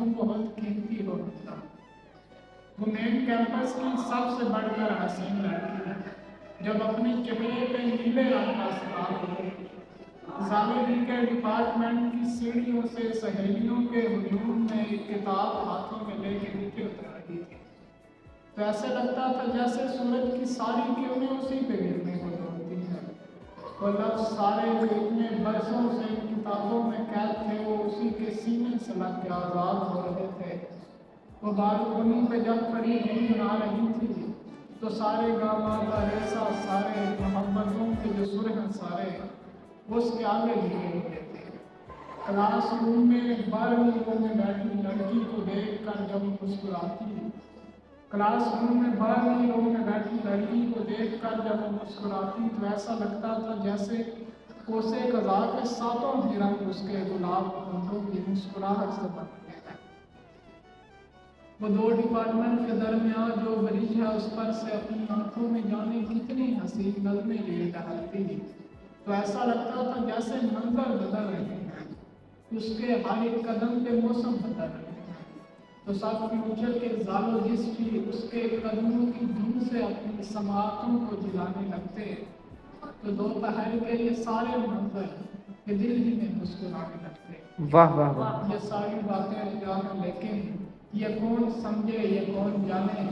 تم بہت قیمتی ہو مطلب۔ وہ مین کیمپس کی سب سے بڑھ کر حسین لڑکی ہے، جب اپنے چہرے پہ نیلے رنگ کا سراغ ہو، زالوجی کے ڈپارٹمنٹ کی سیڑھیوں سے سہیلیوں کے ہجوم میں ایک کتاب ہاتھوں میں لے کے نیچے اتر رہی تھی، تو ایسے لگتا تھا جیسے سورج کی ساری کرنیں اسی پہ گرنے کو دوڑتی ہیں۔ وہ لفظ سارے جو اتنے برسوں سے ان کتابوں میں قید تھے، وہ اسی کے سینے سے لگ کے آزاد ہو رہے تھے۔ وہ بالکنی پہ جب کھڑی گنگنا رہی تھی تو سارے گاما کا ریسا، سارے محبتوں کے جو سر ہیں سارے، وہ اس کے آگے لکھے ہوئے تھے۔ کلاس روم میں 12ویں رو میں بیٹھی لڑکی کو دیکھ کر جب مسکراتی، کلاس روم میں 12ویں رو میں بیٹھی لڑکی کو دیکھ کر جب وہ مسکراتی تو ایسا لگتا تھا جیسے کوسے قضا کے ساتوں بھی رنگ اس کے گلاب پھولوں کی مسکراہٹ سے بن گئے ہیں۔ وہ دو ڈپارٹمنٹ کے درمیان جو برج ہے اس پر سے اپنی آنکھوں میں جانے کتنی حسین نظمیں لیے ٹہلتی، تو ایسا لگتا تھا جیسے منظر بدل رہے ہیں، اس کے ہر ایک قدم پہ موسم بدل رہے ہیں، تو سب فیوچر کے زالوجسٹ بھی اس کے قدموں کی دھن سے اپنی سماعتوں کو جلانے لگتے، تو دوپہر کے یہ سارے منظر کہ دل ہی میں مسکرانے لگتے۔ واہ واہ واہ، یہ ساری باتیں جانے، لیکن یہ کون سمجھے، یہ کون جانے،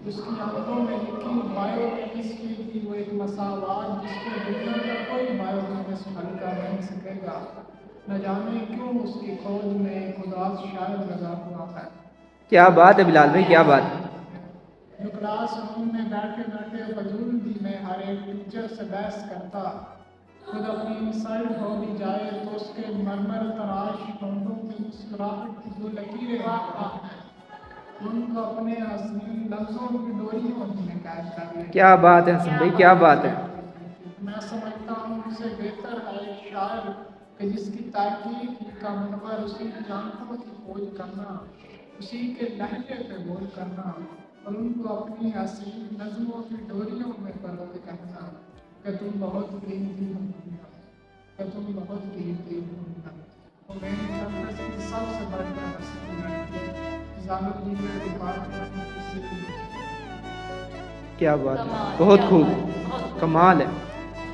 اس کی آنکھوں میں لکھی بائیو کیمسٹری کی وہ ایک مساوات جس کے دنیا کا کوئی بائیو کیمسٹ حل کر نہیں سکے گا۔ نہ جانے کیوں اس کی کھوج میں ایک اداس شاعر لگا ہوا ہے۔ کیا بات ہے بلال بھائی، کیا بات ہے۔ جو کلاس روم میں بیٹھے بیٹھے فضول بھی میں ہر ایک ٹیچر سے بحث کرتا، خود اپنی انسلٹ ہو بھی جائے تو اس کے مرمر تراش ہونٹوں کی مسکراہٹ کی جو لکیریں ہیں ان کو اپنے حسین لفظوں کی ڈوریوں میں قید کر لیں۔ کیا بات ہے حسن بھائی، کیا بات ہے۔ میں سمجھتا ہوں ان سے بہتر ہے ایک شاعر کہ جس کی تحقیق کا منور اسی کی آنکھوں کی کھوج کرنا، اسی کے لہجے پہ غور کرنا اور ان کو اپنی حسین نظموں کی ڈوریوں میں پروے کہنا کہ تم بہت قیمتی ہو دنیا، کہ تم بہت قیمتی ہو دنیا۔ اور میرے کیمپس کی سب سے بڑی حسین لڑکی زالوجی کے ڈپارٹمنٹ کی سیڑھی۔ کیا بات ہے، بہت خوب، کمال ہے۔